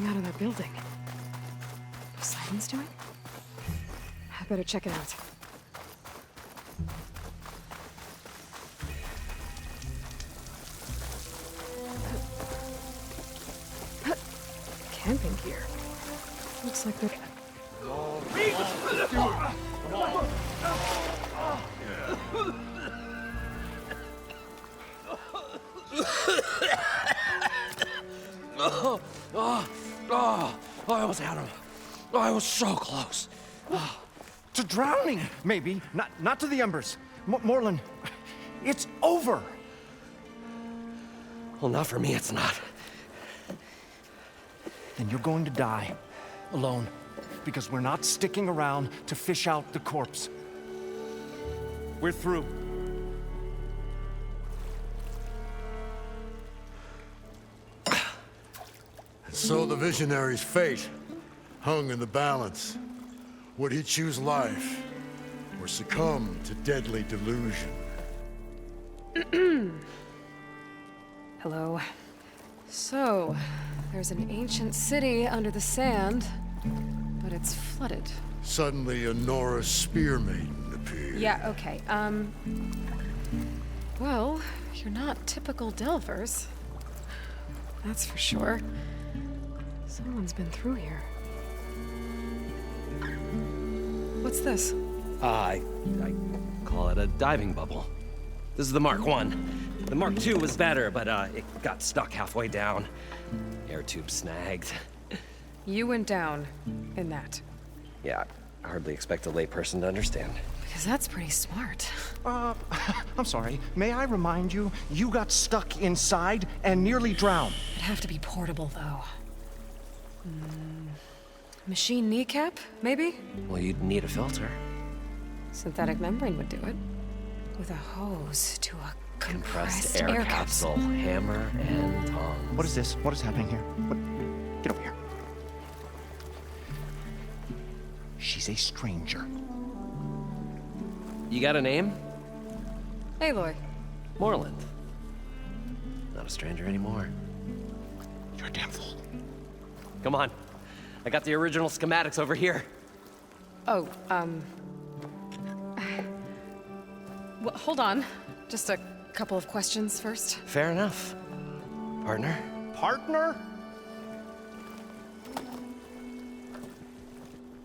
coming out of that building. Poseidon's doing? I better check it out. Camping gear. Looks like they're... I almost had him. I was so close. To drowning, maybe. Not to the embers. Morlin, it's over. Well, not for me, it's not. Then you're going to die. Alone. Because we're not sticking around to fish out the corpse. We're through. So the visionary's fate hung in the balance. Would he choose life or succumb to deadly delusion? Hello. So, there's an ancient city under the sand, but it's flooded. Suddenly, a Norse spear maiden appeared. Yeah, okay. Well, you're not typical Delvers. That's for sure. Someone's been through here. What's this? I call it a diving bubble. This is the Mark I. The Mark II was better, but it got stuck halfway down. Air tube snagged. You went down in that. Yeah, I hardly expect a layperson to understand. Because that's pretty smart. I'm sorry. May I remind you, you got stuck inside and nearly drowned. It'd have to be portable, though. Machine kneecap, maybe? Well, you'd need a filter. Synthetic membrane would do it. With a hose to a Compressed air capsule, hammer and tongs. What is this? What is happening here? What? Get over here. She's a stranger. You got a name? Aloy. Moreland. Not a stranger anymore. You're a damn fool. Come on. I got the original schematics over here. Oh, well, hold on. Just a couple of questions first. Fair enough. Partner? Partner?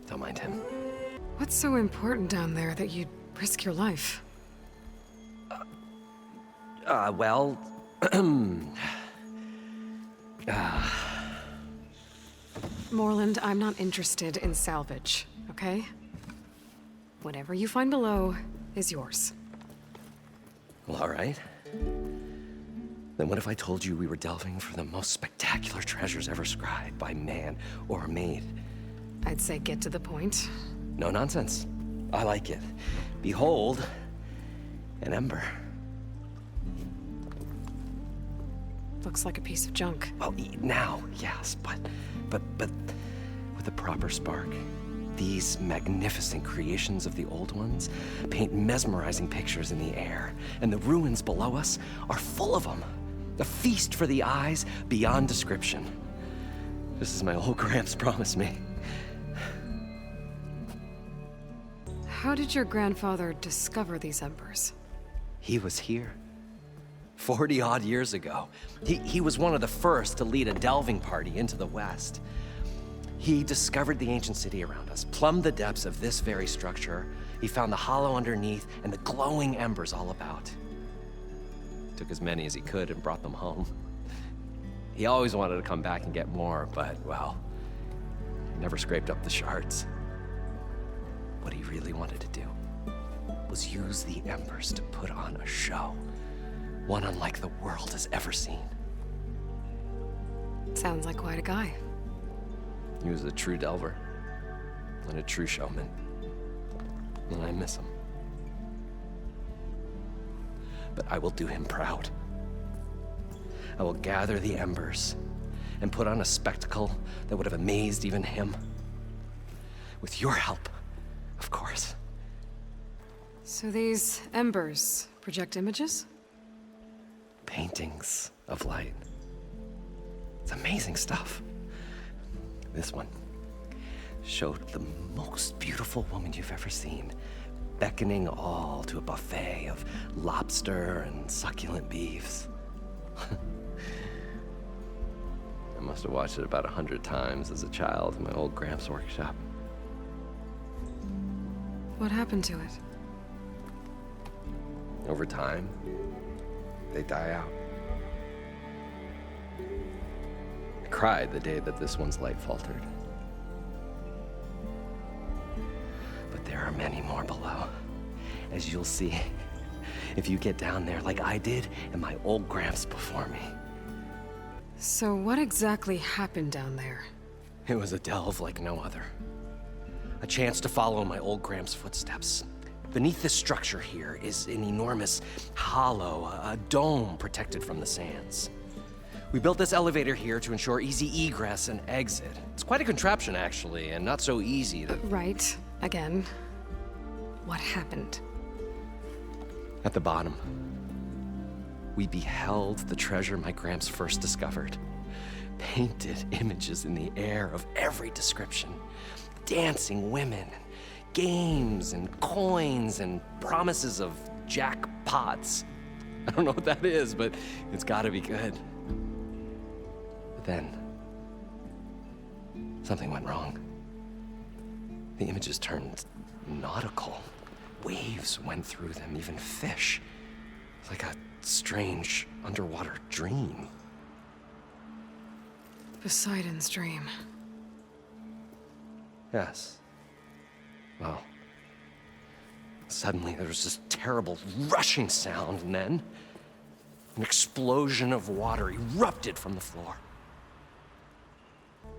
Don't mind him. What's so important down there that you'd risk your life? Well... Moreland, I'm not interested in salvage, okay? Whatever you find below is yours. Well, all right. Then what if I told you we were delving for the most spectacular treasures ever scribed by man or maid? I'd say get to the point. No nonsense. I like it. Behold, an ember. Looks like a piece of junk. Well, now, yes, but with a proper spark. These magnificent creations of the old ones paint mesmerizing pictures in the air, and the ruins below us are full of them. A feast for the eyes beyond description. Just as my old Gramps promised me. How did your grandfather discover these embers? He was here. 40-odd years ago. He was one of the first to lead a delving party into the West. He discovered the ancient city around us, plumbed the depths of this very structure. He found the hollow underneath and the glowing embers all about. Took as many as he could and brought them home. He always wanted to come back and get more, but, well, he never scraped up the shards. What he really wanted to do was use the embers to put on a show. One unlike the world has ever seen. Sounds like quite a guy. He was a true delver and a true showman. And I miss him. But I will do him proud. I will gather the embers and put on a spectacle that would have amazed even him. With your help, of course. So these embers project images? Paintings of light. It's amazing stuff. This one showed the most beautiful woman you've ever seen, beckoning all to a buffet of lobster and succulent beefs. I must have watched it about 100 times as a child in my old Gramps' workshop. What happened to it? Over time, they die out. I cried the day that this one's light faltered. But there are many more below, as you'll see if you get down there like I did and my old Gramps before me. So what exactly happened down there? It was a delve like no other. A chance to follow my old Gramps' footsteps. Beneath this structure here is an enormous hollow, a dome protected from the sands. We built this elevator here to ensure easy egress and exit. It's quite a contraption, actually, and not so easy that... Right. Again. What happened? At the bottom, we beheld the treasure my Gramps first discovered. Painted images in the air of every description. Dancing women, games and coins and promises of jackpots. I don't know what that is, but it's gotta be good. But then, something went wrong. The images turned nautical. Waves went through them, even fish. Like a strange underwater dream. Poseidon's dream. Yes. Well, suddenly there was this terrible rushing sound, and then an explosion of water erupted from the floor.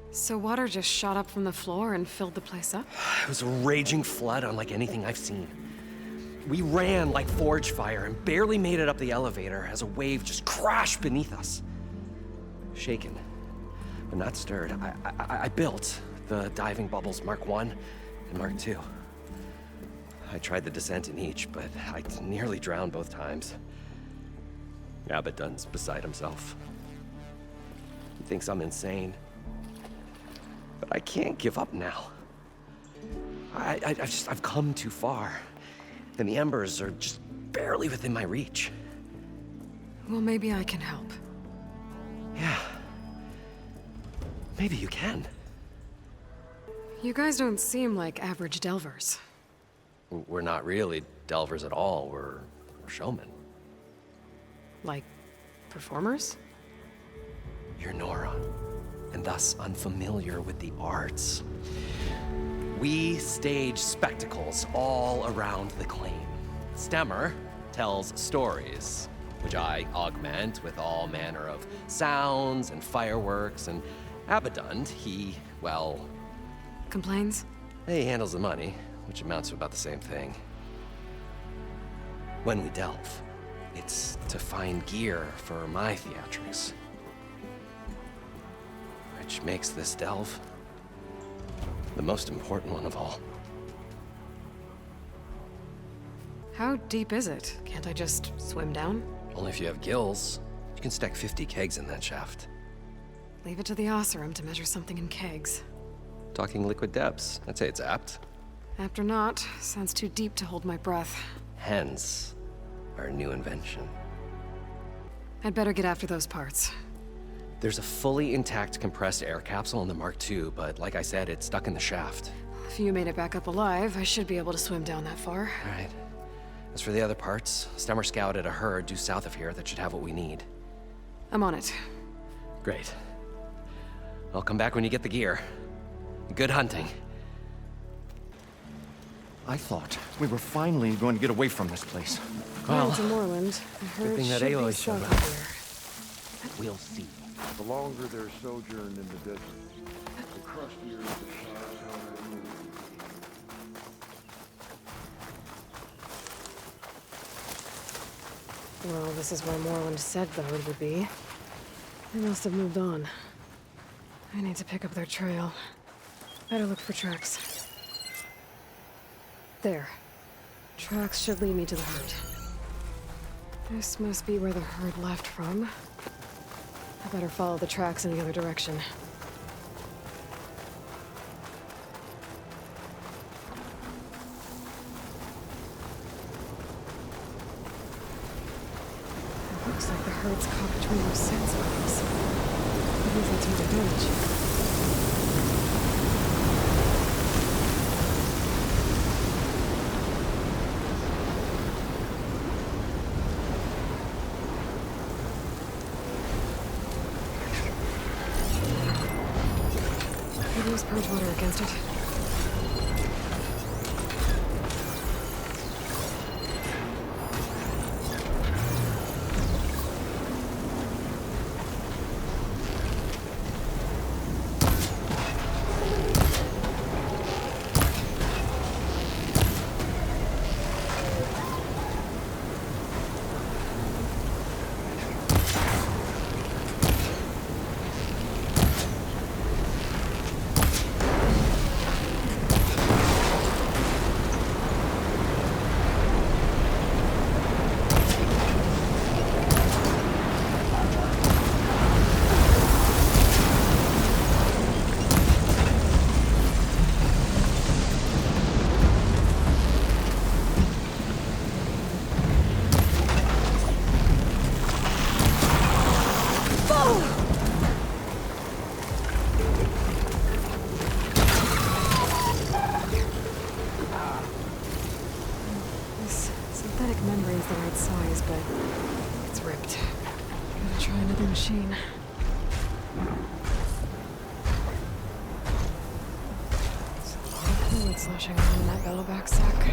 So water just shot up from the floor and filled the place up? It was a raging flood unlike anything I've seen. We ran like forge fire and barely made it up the elevator as a wave just crashed beneath us. Shaken, but not stirred, I built the diving bubbles Mark I and Mark II. I tried the descent in each, but I nearly drowned both times. Abaddon's beside himself. He thinks I'm insane. But I can't give up now. I've come too far. And the embers are just barely within my reach. Well, maybe I can help. Yeah. Maybe you can. You guys don't seem like average delvers. We're not really delvers at all. We're showmen. Like, performers? You're Nora, and thus unfamiliar with the arts. We stage spectacles all around the claim. Stemmer tells stories, which I augment with all manner of sounds and fireworks, and Abaddon, well... Complains? He handles the money, which amounts to about the same thing. When we delve, it's to find gear for my theatrics. Which makes this delve the most important one of all. How deep is it? Can't I just swim down? Only if you have gills. You can stack 50 kegs in that shaft. Leave it to the Osserum to measure something in kegs. Talking liquid depths, I'd say it's apt. Apt or not, sounds too deep to hold my breath. Hence, our new invention. I'd better get after those parts. There's a fully intact compressed air capsule in the Mark II, but like I said, it's stuck in the shaft. If you made it back up alive, I should be able to swim down that far. All right. As for the other parts, Stemmer scouted a herd due south of here that should have what we need. I'm on it. Great. I'll come back when you get the gear. Good hunting. I thought we were finally going to get away from this place. Well, to Moreland. I heard thing that should be Aloy showed south up. of here. We'll see. The longer their sojourn in the desert, the crustier the shire. Well, this is where Moreland said the road would be. They must have moved on. I need to pick up their trail. Better look for tracks. There. Tracks should lead me to the herd. This must be where the herd left from. I better follow the tracks in the other direction. turret's caught between those sensor arms. Maybe that's more damage. Maybe use purge water against it. The right size, but it's ripped. Gotta try another machine. It's a lot of fluid sloshing around in that bellow-back sack.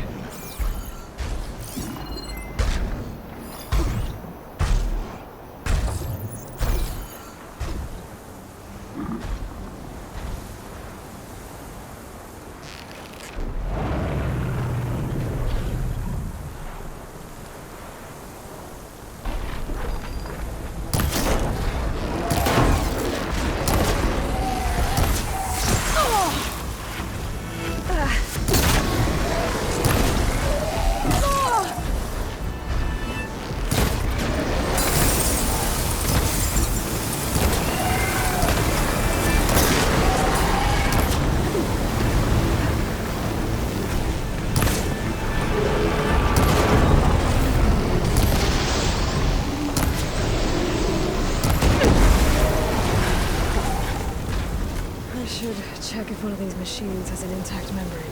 Check if one of these machines has an intact membrane.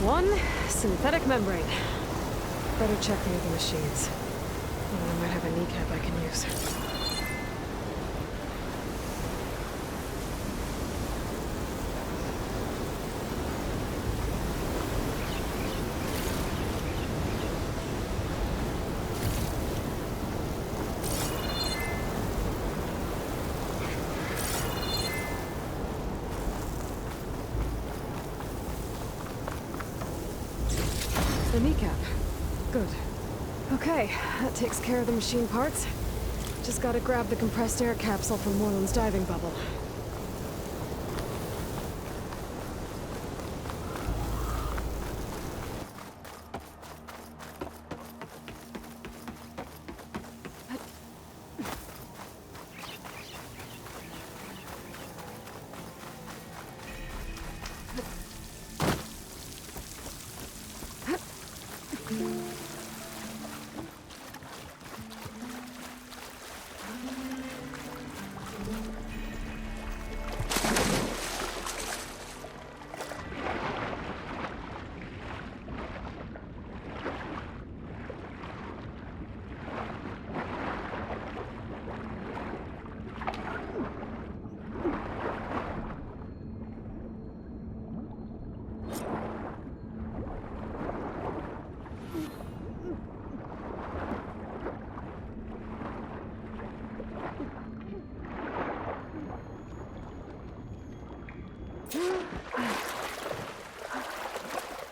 One synthetic membrane. Better check the other machines. One of them might have a kneecap I can use. The kneecap. Good. Okay, that takes care of the machine parts. Just gotta grab the compressed air capsule from Moreland's diving bubble.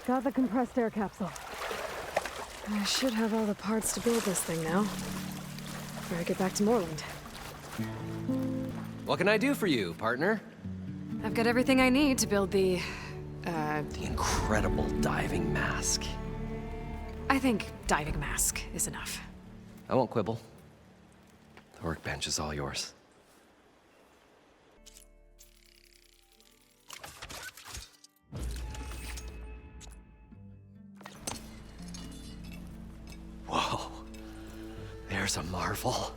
Got the compressed air capsule. I should have all the parts to build this thing now. Better get back to Moreland. What can I do for you, partner? I've got everything I need to build the incredible diving mask. I think diving mask is enough. I won't quibble. The workbench is all yours. power's a marvel.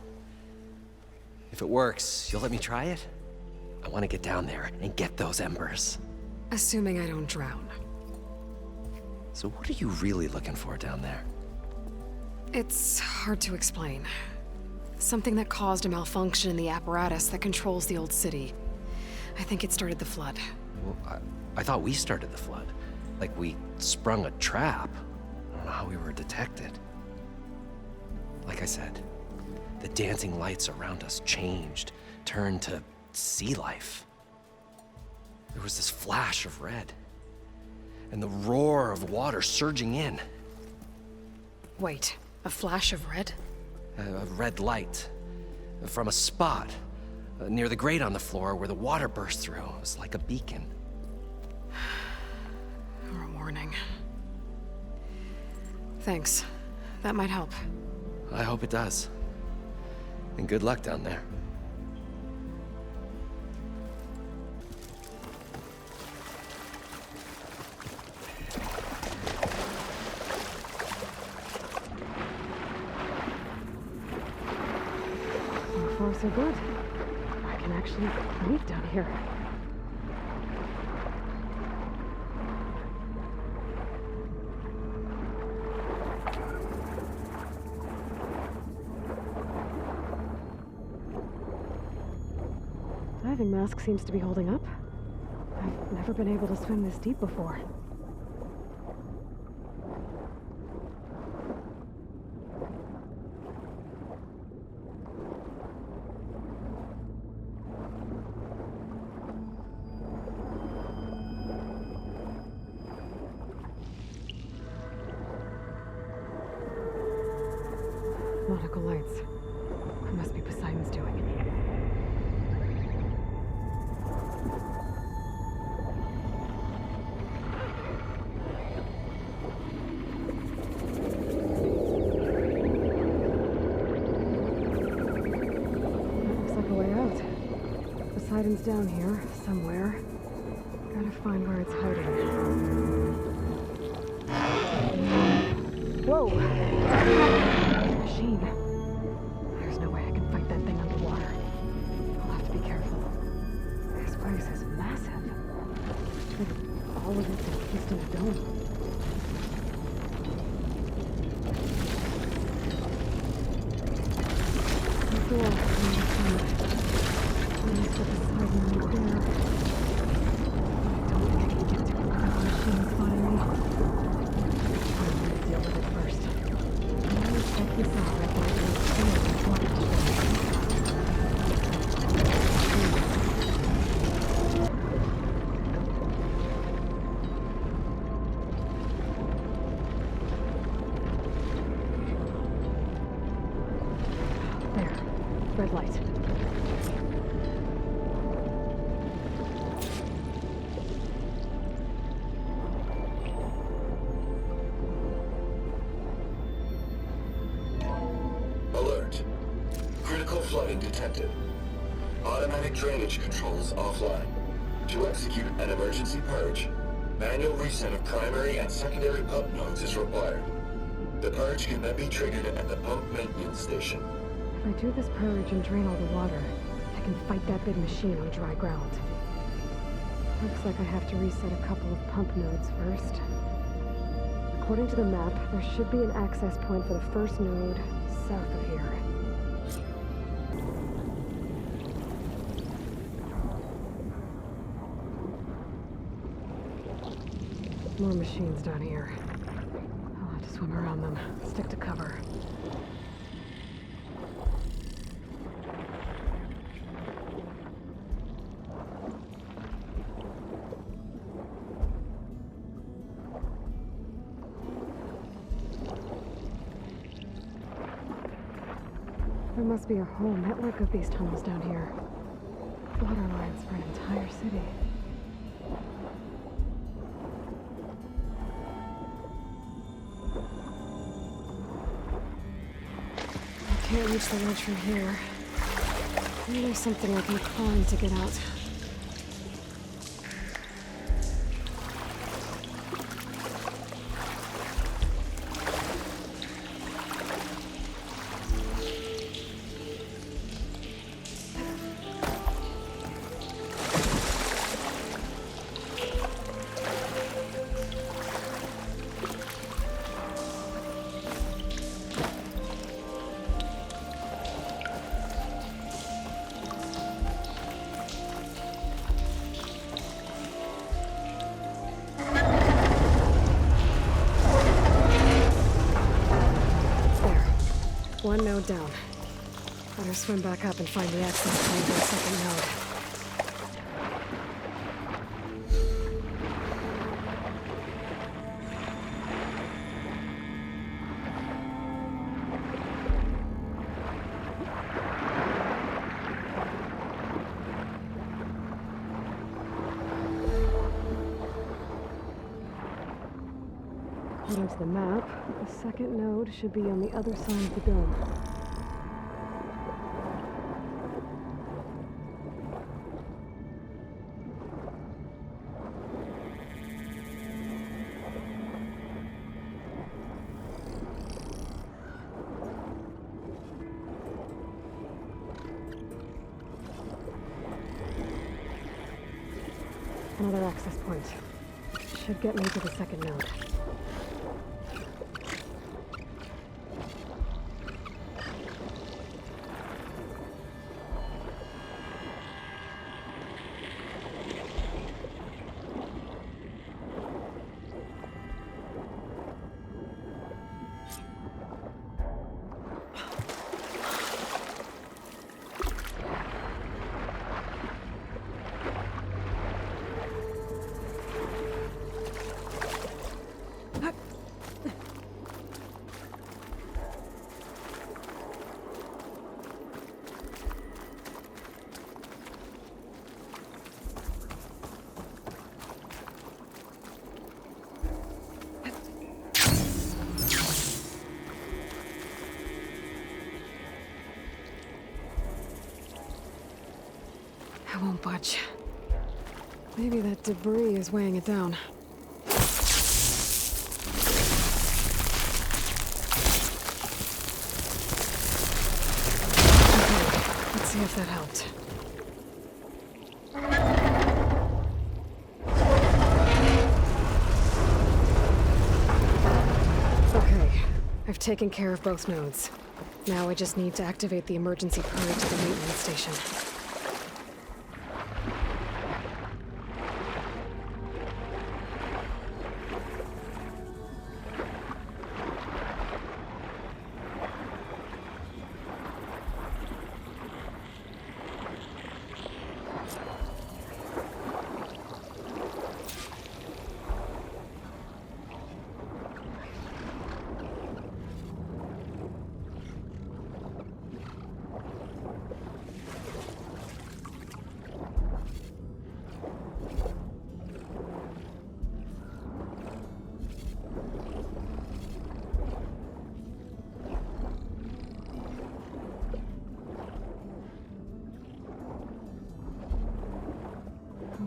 If it works, you'll let me try it? I want to get down there and get those embers. Assuming I don't drown. So what are you really looking for down there? It's hard to explain. Something that caused a malfunction in the apparatus that controls the old city. I think it started the flood. Well, I thought we started the flood. Like we sprung a trap. I don't know how we were detected. Like I said, the dancing lights around us changed, turned to sea life. There was this flash of red, and the roar of water surging in. Wait, a flash of red? A red light from a spot near the grate on the floor where the water burst through. It was like a beacon. Or a warning. Thanks. That might help. I hope it does. And good luck down there. So far, so good. I can actually breathe down here. Diving mask seems to be holding up. I've never been able to swim this deep before. Nautical lights. It must be Poseidon's doing. Looks like a way out. Poseidon's down here, somewhere. Gotta find where it's hiding. Whoa! Machine. There's no way I can fight that thing underwater. I'll have to be careful. This place is massive. With all of its encased in a dome. The door on the side. Please with the side right there. I don't think I can get to it without the machine spotting me. I'm gonna deal with it first. Check this out right where it is. There. Red light. Alert. Critical flooding detected. Automatic drainage controls offline. To execute an emergency purge, manual reset of primary and secondary pump nodes is required. The purge can then be triggered at the pump maintenance station. If I do this purge and drain all the water, I can fight that big machine on dry ground. Looks like I have to reset a couple of pump nodes first. According to the map, there should be an access point for the first node south of here. More machines down here. I'll have to swim around them, stick to cover. There must be a whole network of these tunnels down here. Water lines for an entire city. I can't reach the ledge from here. Maybe there's something I can climb to get out. down. Better swim back up and find the access point to the second node. According to the map, the second node should be on the other side of the dome. Another access point. Should get me to the second node. I won't budge. Maybe that debris is weighing it down. Okay, let's see if that helped. Okay, I've taken care of both nodes. Now I just need to activate the emergency purge at the maintenance station.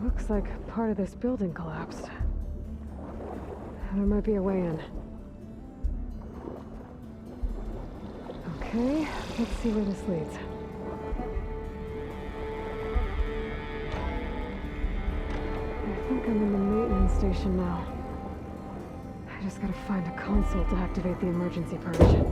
Looks like part of this building collapsed. There might be a way in. Okay, let's see where this leads. I think I'm in the maintenance station now. I just gotta find a console to activate the emergency purge.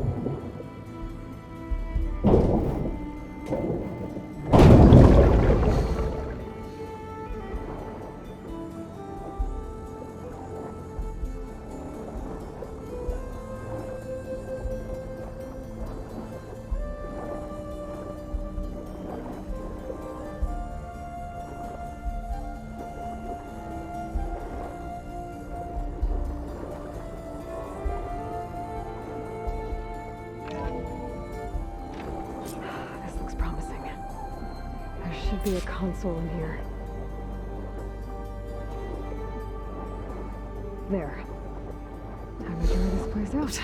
Should be a console in here. There. Time to try this place out.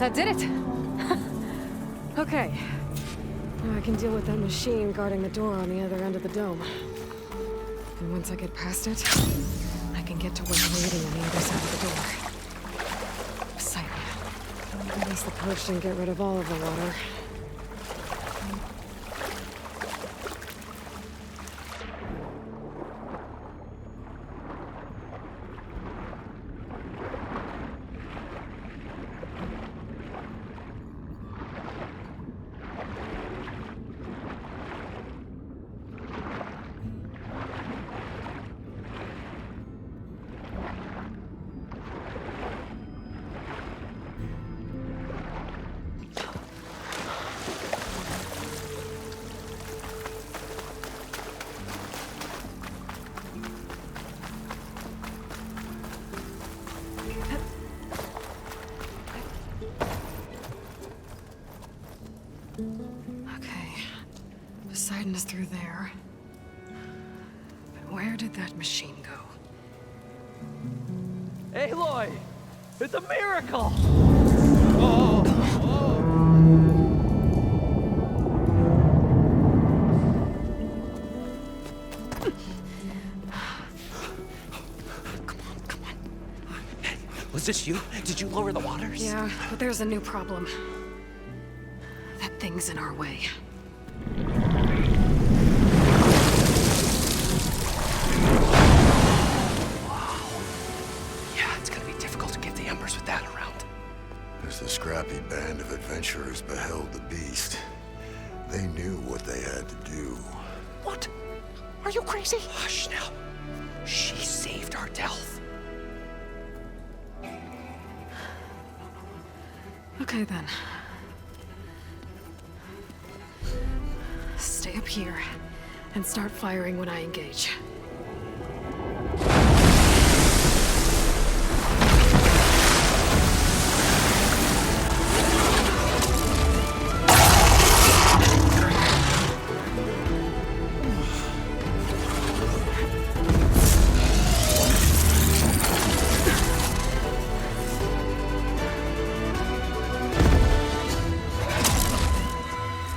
That did it! Okay. Now I can deal with that machine guarding the door on the other end of the dome. And once I get past it, I can get to what's waiting on the other side of the door. Poseidon. At least the purge didn't get rid of all of the water. Okay, Poseidon is through there. But where did that machine go? Aloy! It's a miracle! Come on. Was this you? Did you lower the waters? Yeah, but there's a new problem. That thing's in our way. Yeah, it's gonna be difficult to get the embers with that around. As the scrappy band of adventurers beheld the beast, they knew what they had to do. What? Are you crazy? Hush now. She saved our Delph. Okay then. Stay up here and start firing when I engage.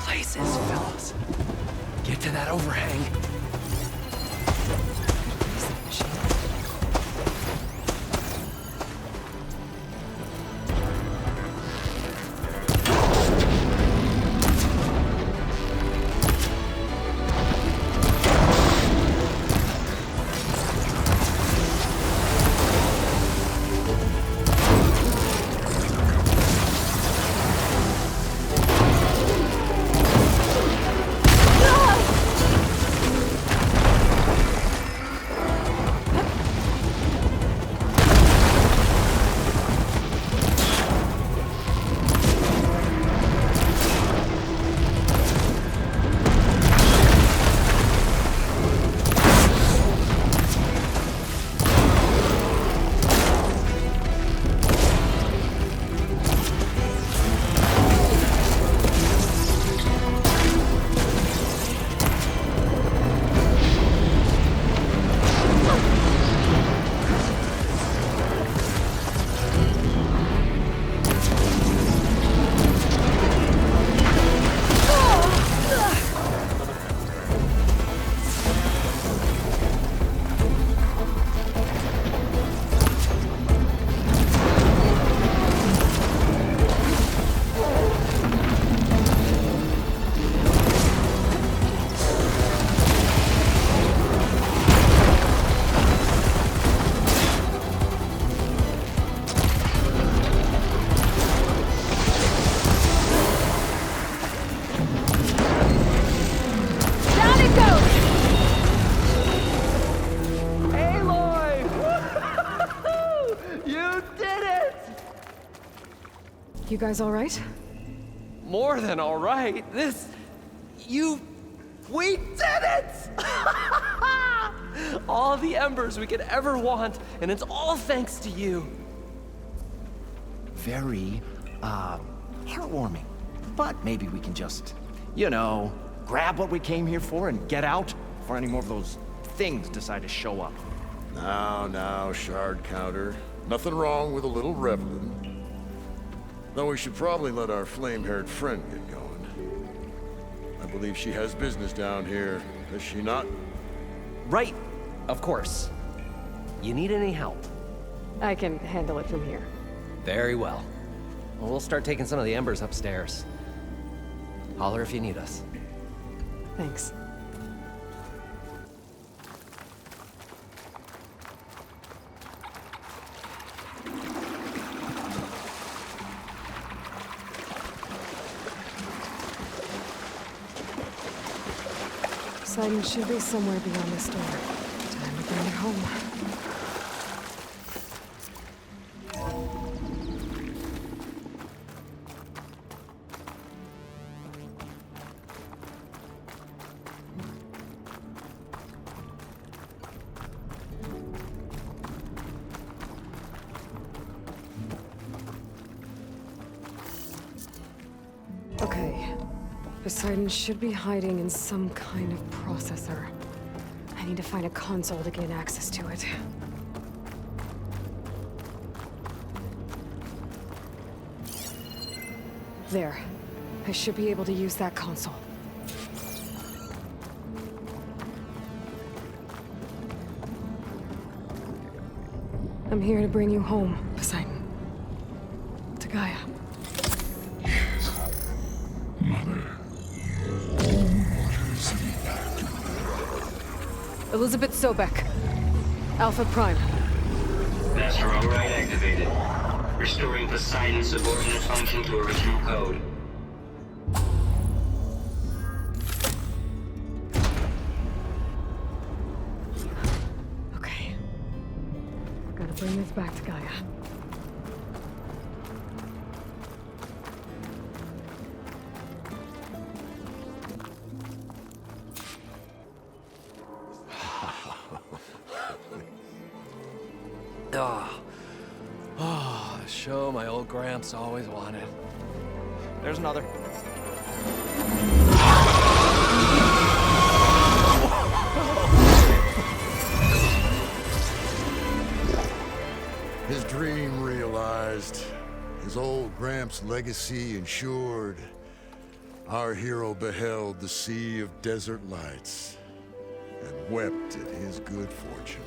Places, fellas. Get to that overhang. You guys all right? More than all right. We did it! All the embers we could ever want, and it's all thanks to you. Very, heartwarming. But maybe we can just, grab what we came here for and get out before any more of those things decide to show up. Now, shard counter. Nothing wrong with a little reveling. Though we should probably let our flame-haired friend get going. I believe she has business down here, does she not? Right. Of course. You need any help? I can handle it from here. Very well. Well, we'll start taking some of the embers upstairs. Holler if you need us. Thanks. Poseidon should be somewhere beyond this door. Time to bring it home. Okay. Poseidon should be hiding in some kind of processor. I need to find a console to gain access to it. There. I should be able to use that console. I'm here to bring you home, Poseidon. To Gaia. Elizabeth Sobek. Alpha Prime. Master override activated. Restoring Poseidon's subordinate function to original code. Okay. Gotta bring this back to Gaia. Oh, a show my old Gramps always wanted. There's another. His dream realized, his old Gramps' legacy ensured. Our hero beheld the sea of desert lights and wept at his good fortune.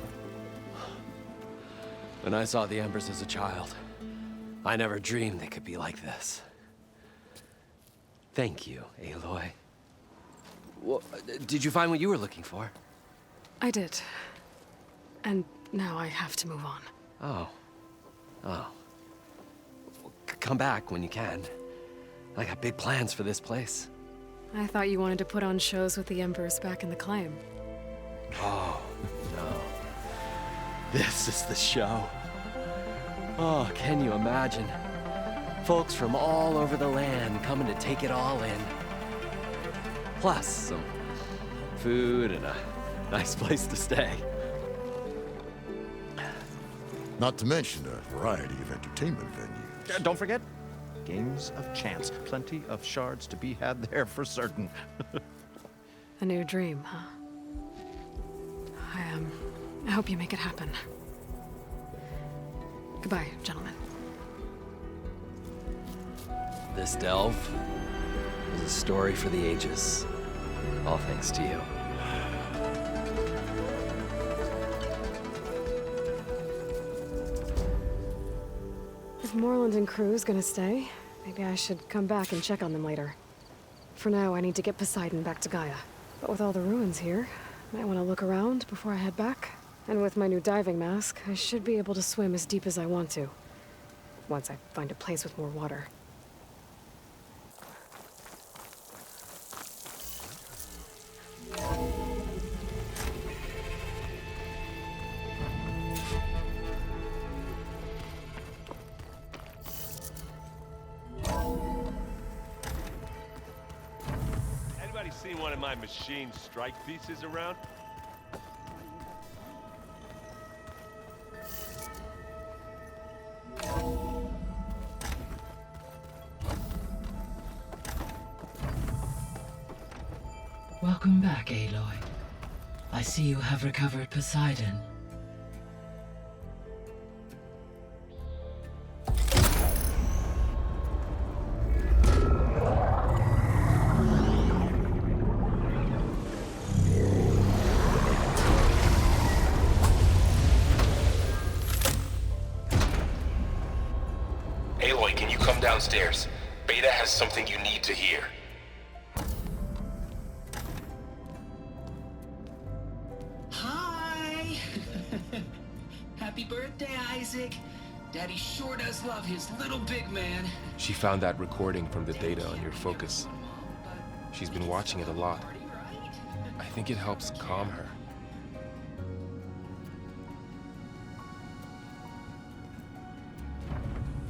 When I saw the embers as a child, I never dreamed they could be like this. Thank you, Aloy. Well, did you find what you were looking for? I did. And now I have to move on. Oh. Well, come back when you can. I got big plans for this place. I thought you wanted to put on shows with the Embers back in the Claim. Oh, no. This is the show. Oh, can you imagine? Folks from all over the land coming to take it all in. Plus some food and a nice place to stay. Not to mention a variety of entertainment venues. Don't forget, games of chance. Plenty of shards to be had there for certain. A new dream, huh? I hope you make it happen. Goodbye, gentlemen. This delve is a story for the ages. All thanks to you. If Moreland and crew's gonna stay, maybe I should come back and check on them later. For now, I need to get Poseidon back to Gaia. But with all the ruins here, I might want to look around before I head back. And with my new diving mask, I should be able to swim as deep as I want to. Once I find a place with more water. Anybody seen one of my machine strike pieces around? Welcome back, Aloy. I see you have recovered Poseidon. Aloy, can you come downstairs? Beta has something you need to hear. Hi! Happy birthday, Isaac. Daddy sure does love his little big man. She found that recording from the data on your focus. She's been watching it a lot. I think it helps calm her.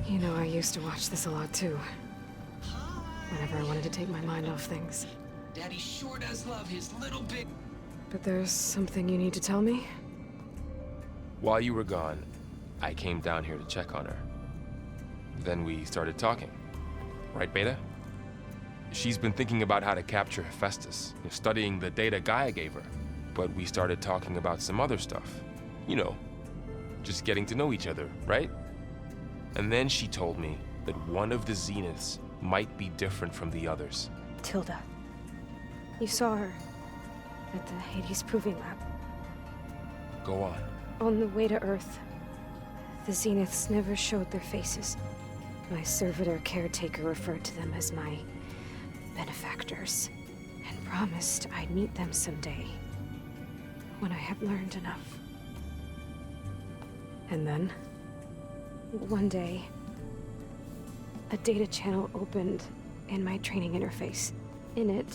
You know, I used to watch this a lot too. Whenever I wanted to take my mind off things. Daddy sure does love his little big... But there's something you need to tell me? While you were gone, I came down here to check on her. Then we started talking. Right, Beta? She's been thinking about how to capture Hephaestus, studying the data Gaia gave her. But we started talking about some other stuff. You know, just getting to know each other, right? And then she told me that one of the Zeniths might be different from the others. Tilda. You saw her at the Hades Proving Lab. Go on. On the way to Earth, the Zeniths never showed their faces. My servitor caretaker referred to them as my benefactors, and promised I'd meet them someday, when I had learned enough. And then, one day, a data channel opened in my training interface. In it,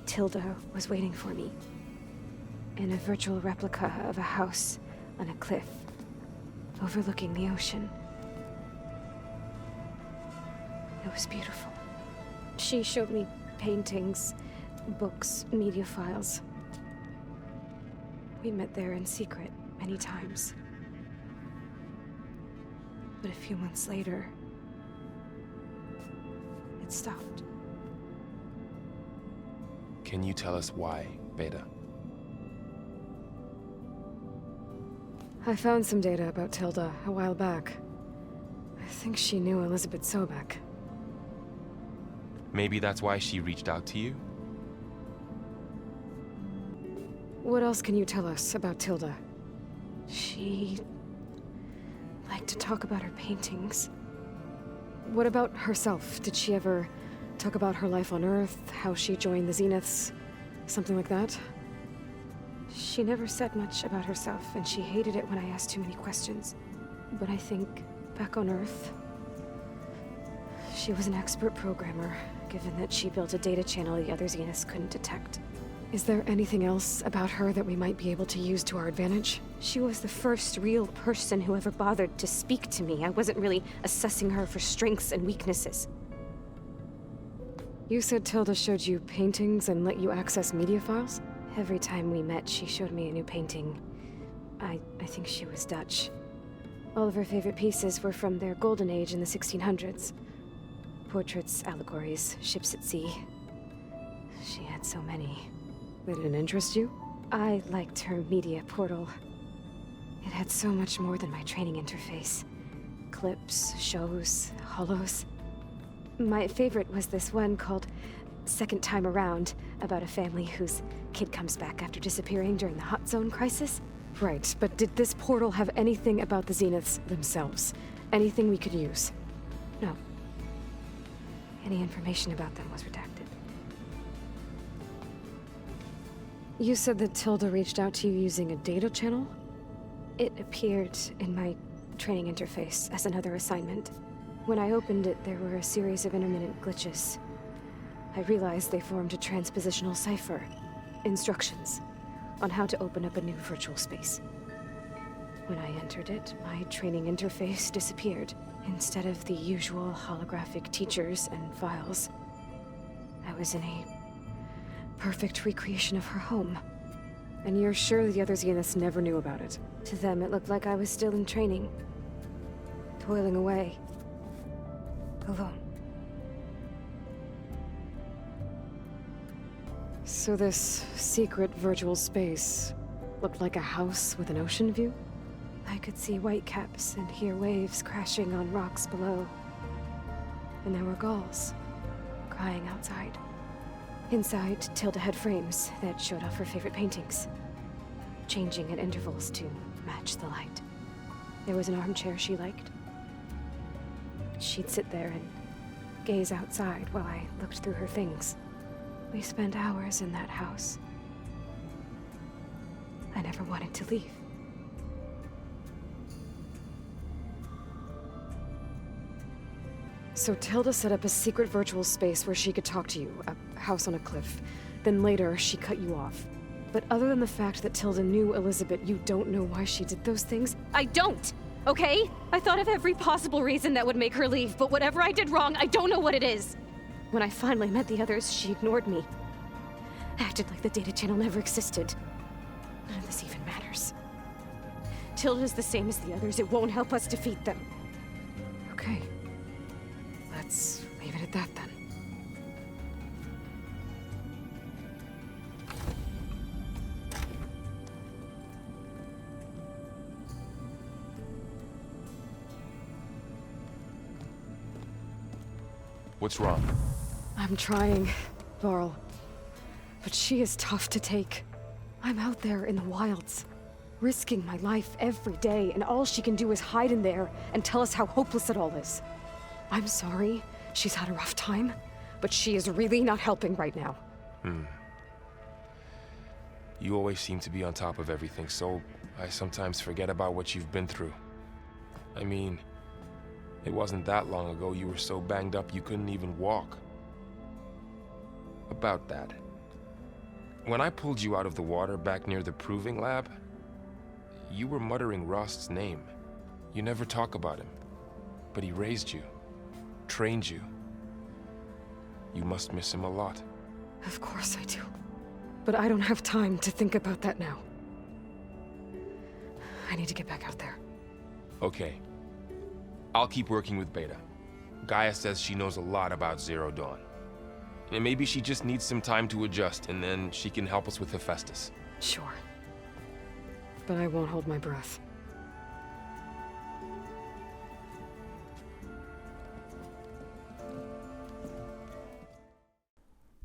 Tilda was waiting for me, in a virtual replica of a house on a cliff, overlooking the ocean. It was beautiful. She showed me paintings, books, media files. We met there in secret many times. But a few months later, it stopped. Can you tell us why, Beta? I found some data about Tilda a while back. I think she knew Elizabeth Sobek. Maybe that's why she reached out to you? What else can you tell us about Tilda? She liked to talk about her paintings. What about herself? Did she ever talk about her life on Earth, how she joined the Zeniths, something like that? She never said much about herself, and she hated it when I asked too many questions. But I think, back on Earth, she was an expert programmer, given that she built a data channel the other Zeniths couldn't detect. Is there anything else about her that we might be able to use to our advantage? She was the first real person who ever bothered to speak to me. I wasn't really assessing her for strengths and weaknesses. You said Tilda showed you paintings and let you access media files? Every time we met, she showed me a new painting. I think she was Dutch. All of her favorite pieces were from their golden age in the 1600s. Portraits, allegories, ships at sea. She had so many. They didn't interest you? I liked her media portal. It had so much more than my training interface. Clips, shows, holos. My favorite was this one called Second Time Around, about a family whose kid comes back after disappearing during the Hot Zone crisis. Right, but did this portal have anything about the Zeniths themselves? Anything we could use? No. Any information about them was redacted. You said that Tilda reached out to you using a data channel? It appeared in my training interface as another assignment. When I opened it, there were a series of intermittent glitches. I realized they formed a transpositional cipher. Instructions on how to open up a new virtual space. When I entered it, my training interface disappeared. Instead of the usual holographic teachers and files, I was in a perfect recreation of her home. And you're sure the other Zeniths never knew about it? To them, it looked like I was still in training. Toiling away. Alone. So this secret virtual space looked like a house with an ocean view? I could see whitecaps and hear waves crashing on rocks below. And there were gulls crying outside. Inside, Tilda had frames that showed off her favorite paintings, changing at intervals to match the light. There was an armchair she liked. She'd sit there and gaze outside while I looked through her things. We spent hours in that house. I never wanted to leave. So Tilda set up a secret virtual space where she could talk to you, a house on a cliff. Then later, she cut you off. But other than the fact that Tilda knew Elizabeth, you don't know why she did those things? I don't! Okay? I thought of every possible reason that would make her leave, but whatever I did wrong, I don't know what it is. When I finally met the others, she ignored me. Acted like the data channel never existed. None of this even matters. Tilda's the same as the others. It won't help us defeat them. Okay. Let's leave it at that then. What's wrong? I'm trying, Varl. But she is tough to take. I'm out there in the wilds, risking my life every day, and all she can do is hide in there and tell us how hopeless it all is. I'm sorry, she's had a rough time, but she is really not helping right now. You always seem to be on top of everything, so I sometimes forget about what you've been through. I mean, it wasn't that long ago you were so banged up you couldn't even walk. About that. When I pulled you out of the water back near the proving lab, you were muttering Rost's name. You never talk about him, but he raised you, trained you. You must miss him a lot. Of course I do. But I don't have time to think about that now. I need to get back out there. Okay. I'll keep working with Beta. Gaia says she knows a lot about Zero Dawn. And maybe she just needs some time to adjust, and then she can help us with Hephaestus. Sure. But I won't hold my breath.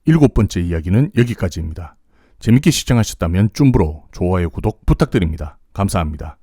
일곱 번째 이야기는 여기까지입니다. 재밌게 시청하셨다면 쭌브로 좋아요, 구독 부탁드립니다. 감사합니다.